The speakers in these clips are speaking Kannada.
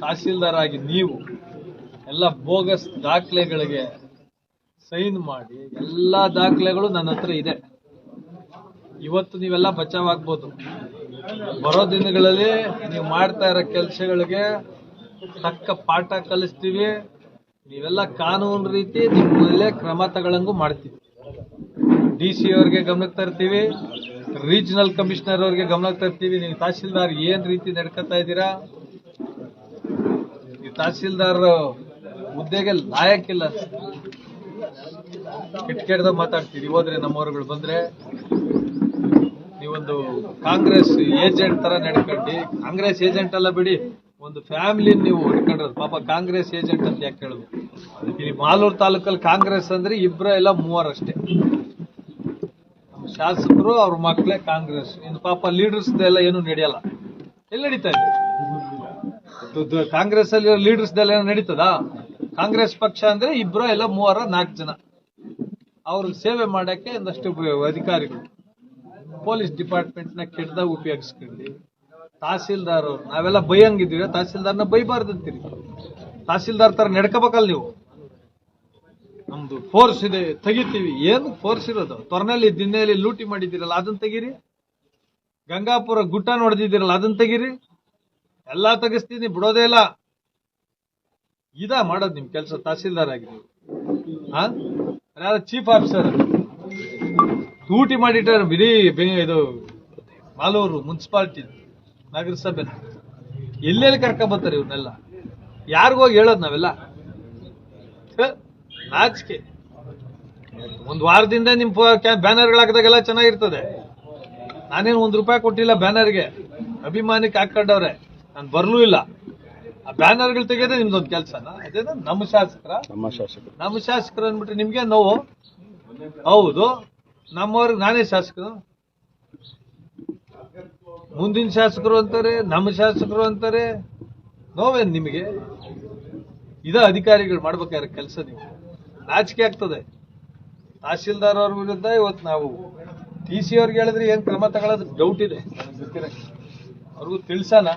ತಹಸೀಲ್ದಾರ್ ಆಗಿ ನೀವು ಎಲ್ಲ ಬೋಗಸ್ ದಾಖಲೆಗಳಿಗೆ ಸೈನ್ ಮಾಡಿ, ಎಲ್ಲಾ ದಾಖಲೆಗಳು ನನ್ನ ಹತ್ರ ಇದೆ. ಇವತ್ತು ನೀವೆಲ್ಲ ಬಚಾವಾಗ್ಬೋದು. ಬರೋ ದಿನಗಳಲ್ಲಿ ನೀವು ಮಾಡ್ತಾ ಇರೋ ಕೆಲಸಗಳಿಗೆ ತಕ್ಕ ಪಾಠ ಕಲಿಸ್ತೀವಿ. ನೀವೆಲ್ಲ ಕಾನೂನು ರೀತಿ ನಿಮ್ಮ ಮೇಲೆ ಕ್ರಮ ತಗೊಳ್ಳಂಗೂ ಮಾಡ್ತೀವಿ. DC ಅವ್ರಿಗೆ ಗಮನಕ್ಕೆ ತರ್ತೀವಿ, ರೀಜನಲ್ ಕಮಿಷನರ್ ಅವ್ರಿಗೆ ಗಮನಕ್ಕೆ ತರ್ತೀವಿ. ನೀವು ತಹಸೀಲ್ದಾರ್ ಏನ್ ರೀತಿ ನಡ್ಕೊತಾ ಇದ್ದೀರಾ, ನೀವು ತಹಸೀಲ್ದಾರ್ ಹುದ್ದೆಗೆ ಲಾಯಕ್ಕಿಲ್ಲ. ಕೆಟ್ಟದಾಗ ಮಾತಾಡ್ತೀರಿ. ಹೋದ್ರೆ ನಮ್ಮವರುಗಳು ಬಂದ್ರೆ ನೀವೊಂದು ಕಾಂಗ್ರೆಸ್ ಏಜೆಂಟ್ ತರ ನಡ್ಕೊಂಡು, ಕಾಂಗ್ರೆಸ್ ಏಜೆಂಟ್ ಅಲ್ಲ ಬಿಡಿ, ಒಂದು ಫ್ಯಾಮಿಲಿ ನೀವು ಹಿಡ್ಕೊಂಡ್ರದು. ಪಾಪ ಕಾಂಗ್ರೆಸ್ ಏಜೆಂಟ್ ಅಂತ ಯಾಕೆ ಹೇಳುದು? ಇಲ್ಲಿ ಮಾಲೂರು ತಾಲೂಕಲ್ಲಿ ಕಾಂಗ್ರೆಸ್ ಅಂದ್ರೆ ಇಬ್ಬರ ಇಲ್ಲ ಮೂವರಷ್ಟೇ. ನಮ್ಮ ಶಾಸಕರು ಅವ್ರ ಮಕ್ಕಳೇ ಕಾಂಗ್ರೆಸ್. ಇನ್ನು ಪಾಪ ಲೀಡರ್ಸ್ ಎಲ್ಲ ಏನು ನಡೆಯಲ್ಲ. ಎಲ್ಲಿ ನಡೀತಾ ಇದೆ ಕಾಂಗ್ರೆಸ್ ಅಲ್ಲಿ ಲೀಡರ್ಸ್ ಎಲ್ಲ ನಡೀತದ? ಕಾಂಗ್ರೆಸ್ ಪಕ್ಷ ಅಂದ್ರೆ ಇಬ್ಬರ ಇಲ್ಲ ಮೂವರ 4 ಜನ. ಅವ್ರಿಗೆ ಸೇವೆ ಮಾಡಕ್ಕೆ ಒಂದಷ್ಟು ಅಧಿಕಾರಿಗಳು ಪೊಲೀಸ್ ಡಿಪಾರ್ಟ್ಮೆಂಟ್ ನ ಕೆಟ್ಟದಾಗ ಉಪಯೋಗಿಸ್ಕೊಂಡು ತಹಸೀಲ್ದಾರ್ ನಾವೆಲ್ಲ ಬೈಯಂಗಿದ್ದೀವಿ. ತಹಸೀಲ್ದಾರ್ನ ಬೈಬಾರ್ದಂತೀರಿ. ತಹಸೀಲ್ದಾರ್ ತರ ನಡ್ಕೋಬೇಕಲ್ಲ ನೀವು. ನಮ್ದು ಫೋರ್ಸ್ ಇದೆ, ತೆಗಿತೀವಿ. ಏನು ಫೋರ್ಸ್ ಇರೋದು? ತೊರ್ನಲ್ಲಿ ದಿನ್ನೆಯಲ್ಲಿ ಲೂಟಿ ಮಾಡಿದ್ದೀರಲ್ಲ, ಅದನ್ನ ತೆಗೀರಿ. ಗಂಗಾಪುರ ಗುಟ್ಟ ನೋಡ್ದಿದ್ದೀರಲ್ಲ, ಅದನ್ನ ತೆಗೀರಿ. ಎಲ್ಲಾ ತೆಗಿಸ್ತೀನಿ, ಬಿಡೋದೇ ಇಲ್ಲ. ಇದ ಮಾಡೋದು ನಿಮ್ ಕೆಲಸ ತಹಸೀಲ್ದಾರ್ ಆಗಿ. ಯಾರ ಚೀಫ್ ಆಫೀಸರ್ ಲೂಟಿ ಮಾಡಿಟ್ಟಾರೆ ಬಿಡಿ. ಇದು ಮಾಲೂರು ಮುನ್ಸಿಪಾಲಿಟಿ ನಗರಸಭೆ ಎಲ್ಲೆಲ್ಲಿ ಕರ್ಕೊಂಬರ್ತಾರೆ ಇವ್ರನ್ನೆಲ್ಲ? ಯಾರಿಗೋಗಿ ಹೇಳೋದು ನಾವೆಲ್ಲ? ನಾಚಿಕೆ. ಒಂದ್ ವಾರದಿಂದ ನಿಮ್ ಬ್ಯಾನರ್ಗಳು ಹಾಕಿದಾಗೆಲ್ಲ ಚೆನ್ನಾಗಿರ್ತದೆ. ನಾನೇನು ₹1 ಕೊಟ್ಟಿಲ್ಲ ಬ್ಯಾನರ್ಗೆ. ಅಭಿಮಾನಿಗೆ ಹಾಕೊಂಡವ್ರೆ, ನಾನು ಬರ್ಲೂ ಇಲ್ಲ. ಆ ಬ್ಯಾನರ್ಗಳು ತೆಗೆಯೋದೇ ನಿಮ್ದೊಂದು ಕೆಲಸನ? ಅದೇನ ನಮ್ಮ ಶಾಸಕರು ಅಂದ್ಬಿಟ್ರೆ ನಿಮ್ಗೆ ನೋವು? ಹೌದು, ನಮ್ಮವ್ರಿಗೆ ನಾನೇ ಶಾಸಕರು. ಮುಂದಿನ ಶಾಸಕರು ಅಂತಾರೆ, ನಮ್ಮ ಶಾಸಕರು ಅಂತಾರೆ. ನೋವೇನ್ ನಿಮಗೆ? ಇದ ಅಧಿಕಾರಿಗಳು ಮಾಡ್ಬೇಕಾದ್ರೆ ಕೆಲಸ? ನೀವು ನಾಚಿಕೆ ಆಗ್ತದೆ. ತಹಸೀಲ್ದಾರ್ ಅವ್ರ ವಿರುದ್ಧ ಇವತ್ತು ನಾವು DC ಅವ್ರಿಗೆ ಹೇಳಿದ್ರೆ ಏನ್ ಕ್ರಮ ತಗೊಳ್ಳೋದು ಡೌಟ್ ಇದೆ. ಅವ್ರಿಗೂ ತಿಳಿಸೋಣ,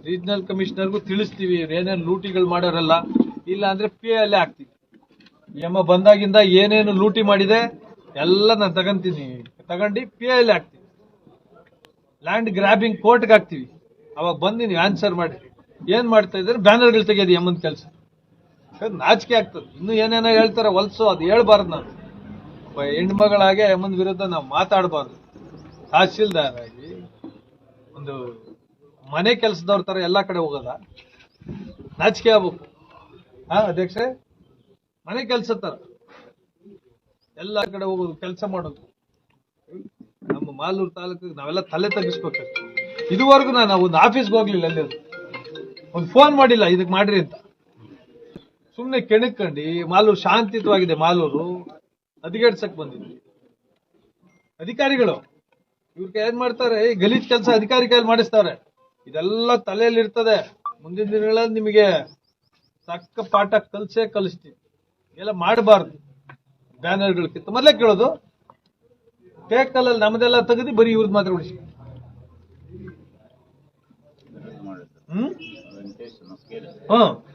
ರೀಜನಲ್ ಕಮಿಷನರ್ಗೂ ತಿಳಿಸ್ತೀವಿ. ಏನೇನು ಲೂಟಿಗಳು ಮಾಡೋರಲ್ಲ, ಇಲ್ಲ ಅಂದ್ರೆ PA ಅಲ್ಲೇ ಹಾಕ್ತೀವಿ. ಎಮ್ಮ ಬಂದಾಗಿಂದ ಏನೇನು ಲೂಟಿ ಮಾಡಿದೆ ಎಲ್ಲ ನಾನು ತಗೊಂಡು PA ಅಲ್ಲೇ ಹಾಕ್ತೀವಿ. ಲ್ಯಾಂಡ್ ಗ್ರಾಬಿಂಗ್ ಕೋರ್ಟ್ಗೆ ಹಾಕ್ತೀವಿ. ಅವಾಗ ಬಂದು ನೀವು ಆನ್ಸರ್ ಮಾಡಿ ಏನ್ ಮಾಡ್ತಾ ಇದ್ರೆ ಬ್ಯಾನರ್ಗಳು ತೆಗೆಯೋದು ಎಮ್ಮನ್ ಕೆಲಸ. ನಾಚಿಕೆ ಆಗ್ತದೆ. ಇನ್ನು ಏನೇನೋ ಹೇಳ್ತಾರೆ ಹೊಲ್ಸು, ಅದು ಹೇಳ್ಬಾರ್ದು. ನಾನು ಹೆಣ್ಮಗಳಾಗೆ ಎಮ್ಮನ್ ವಿರುದ್ಧ ನಾವು ಮಾತಾಡಬಾರ್ದು. ತಹಸೀಲ್ದಾರ್ ಆಗಿ ಒಂದು ಮನೆ ಕೆಲಸದವ್ರ ತರ ಎಲ್ಲಾ ಕಡೆ ಹೋಗೋದ? ನಾಚಿಕೆ ಆಗ್ಬೇಕು. ಅಧ್ಯಕ್ಷೆ, ಮನೆ ಕೆಲಸ ತರ ಎಲ್ಲಾ ಕಡೆ ಹೋಗೋದು, ಕೆಲಸ ಮಾಡೋದು. ನಮ್ಮ ಮಾಲೂರು ತಾಲೂಕಿಗೆ ನಾವೆಲ್ಲ ತಲೆ ತಗ್ಗಿಸ್ಬೇಕು. ಇದುವರೆಗೂ ನಾನು ಒಂದು ಆಫೀಸ್ಗೆ ಹೋಗ್ಲಿಲ್ಲ, ಅಲ್ಲಿ ಒಂದು ಫೋನ್ ಮಾಡಿಲ್ಲ ಇದಕ್ ಮಾಡ್ರಿ ಅಂತ. ಸುಮ್ನೆ ಕೆಣಕಂಡು ಮಾಲೂರು ಶಾಂತಿಯುತವಾಗಿದೆ. ಮಾಲೂರು ಹದಗೆಡ್ಸಕ್ ಬಂದಿದ್ವಿ. ಅಧಿಕಾರಿಗಳು ಇವ್ರಿಗೆ ಏನ್ ಮಾಡ್ತಾರೆ? ಗಲೀಜ್ ಕೆಲಸ ಅಧಿಕಾರಿ ಕೈಯಲ್ಲಿ ಮಾಡಿಸ್ತಾರೆ. ಇದೆಲ್ಲ ತಲೆಯಲ್ಲಿ ಇರ್ತದೆ. ಮುಂದಿನ ದಿನಗಳಲ್ಲಿ ನಿಮಗೆ ತಕ್ಕ ಪಾಠ ಕಲಿಸ್ತೀವಿ. ಎಲ್ಲ ಮಾಡಬಾರ್ದು. ಬ್ಯಾನರ್ಗಳಕ್ಕಿಂತ ಮೊದಲೇ ಕೇಳೋದು ಟೇಕಲ್ಲಿ ನಮ್ದೆಲ್ಲ ತೆಗೆದು ಬರೀ ಇವ್ರದ್ದು ಮಾತ್ರ ಉಳಿಸಿ.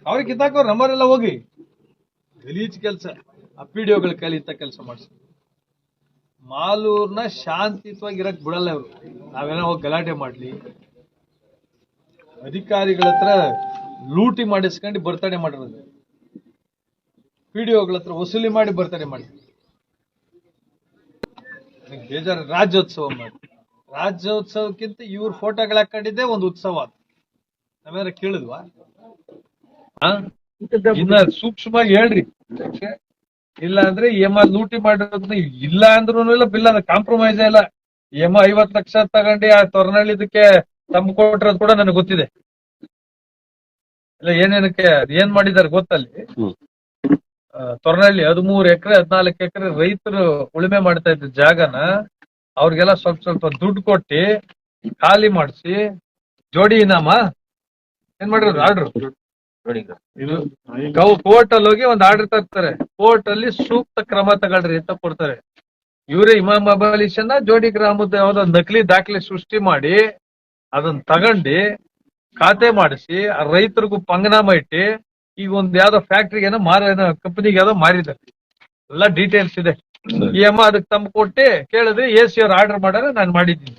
ಅವ್ರಿಗೆ ಕಿತ್ತಾಕೋರು. ನಮ್ಮವರೆಲ್ಲ ಹೋಗಿ ಗಲೀಜ್ ಕೆಲಸ PDOಗಳ ಕೈಲಿ ಇಂಥ ಕೆಲಸ ಮಾಡಿಸಿ ಮಾಲೂರ್ನ ಶಾಂತಿಯುತವಾಗಿ ಇರಕ್ ಬಿಡಲ್ಲ ಇವರು. ನಾವೆಲ್ಲ ಹೋಗಿ ಗಲಾಟೆ ಮಾಡ್ಲಿ, ಅಧಿಕಾರಿಗಳ ಹತ್ರ ಲೂಟಿ ಮಾಡಿಸ್ಕೊಂಡು ಬರ್ತಡೇ ಮಾಡಿರೋದು, PDOಗಳ ಹತ್ರ ವಸೂಲಿ ಮಾಡಿ ಬರ್ತಡೇ ಮಾಡಿ ಬೇಜಾರು. ರಾಜ್ಯೋತ್ಸವ ಮಾಡಿ, ರಾಜ್ಯೋತ್ಸವಕ್ಕಿಂತ ಇವ್ರ ಫೋಟೋಗಳು ಹಾಕೊಂಡಿದ್ದೆ ಒಂದು ಉತ್ಸವ. ನಾವೇನಾರ ಕೇಳಿದ್ವಾ? ಇನ್ನ ಸೂಕ್ಷ್ಮವಾಗಿ ಹೇಳ್ರಿ. ಇಲ್ಲ ಅಂದ್ರೆ ಲೂಟಿ ಮಾಡಿರೋದ್ನ ಇಲ್ಲ ಅಂದ್ರೂ ಇಲ್ಲ, ಬಿಲ್ ಅದ ಕಾಂಪ್ರಮೈಸ್ ಇಲ್ಲ. 50 ಲಕ್ಷ ತಗೊಂಡು ಆ ತೊರನಳ್ಳಿದಕ್ಕೆ ತಮ್ಮ ಕೊಟ್ಟಿರೋದು ಕೂಡ ನನಗೆ ಗೊತ್ತಿದೆ. ಇಲ್ಲ ಏನೇನಕ್ಕೆ ಏನ್ ಮಾಡಿದಾರೆ ಗೊತ್ತಲ್ಲಿ? ತೊರನಳ್ಳಿ 13 ಎಕರೆ 14 ಎಕರೆ ರೈತರು ಉಳುಮೆ ಮಾಡ್ತಾ ಇದ್ದ ಜಾಗನ ಅವ್ರಿಗೆಲ್ಲ ಸ್ವಲ್ಪ ದುಡ್ಡು ಕೊಟ್ಟಿ ಖಾಲಿ ಮಾಡಿಸಿ ಜೋಡಿ ಇನಾಮ ಏನ್ ಮಾಡಿರೋದು ಆರ್ಡರ್. ಕೋರ್ಟ್ ಅಲ್ಲಿ ಹೋಗಿ ಒಂದು ಆರ್ಡರ್ ತರ್ತಾರೆ. ಕೋರ್ಟ್ ಅಲ್ಲಿ ಸೂಕ್ತ ಕ್ರಮ ತಗೊಳ್ರಿ ಅಂತ ಕೊಡ್ತಾರೆ. ಇವರೇ ಇಮಾಮ್ ಅಬಾಲಿಷನ್ನ ಜೋಡಿ ಗ್ರಾಮದ ಯಾವ್ದೋ ನಕಲಿ ದಾಖಲೆ ಸೃಷ್ಟಿ ಮಾಡಿ ಅದನ್ನ ತಗೊಂಡು ಖಾತೆ ಮಾಡಿಸಿ ರೈತರಿಗೂ ಪಂಗನಾಮ ಇಟ್ಟು ಈಗ ಒಂದ್ ಯಾವ್ದೋ ಫ್ಯಾಕ್ಟ್ರಿಗೆ ಏನೋ ಕಂಪನಿಗೆ ಯಾವ್ದೋ ಮಾರಿದ್ದಾರೆ. ಎಲ್ಲ ಡೀಟೇಲ್ಸ್ ಇದೆ. ಈ ಅಮ್ಮ ಅದಕ್ಕೆ ತಮ್ಮ ಕೊಟ್ಟೆ ಕೇಳಿದ್ರೆ AC ಅವ್ರು ಆರ್ಡರ್ ಮಾಡಾರೆ ನಾನು ಮಾಡಿದ್ದೀನಿ.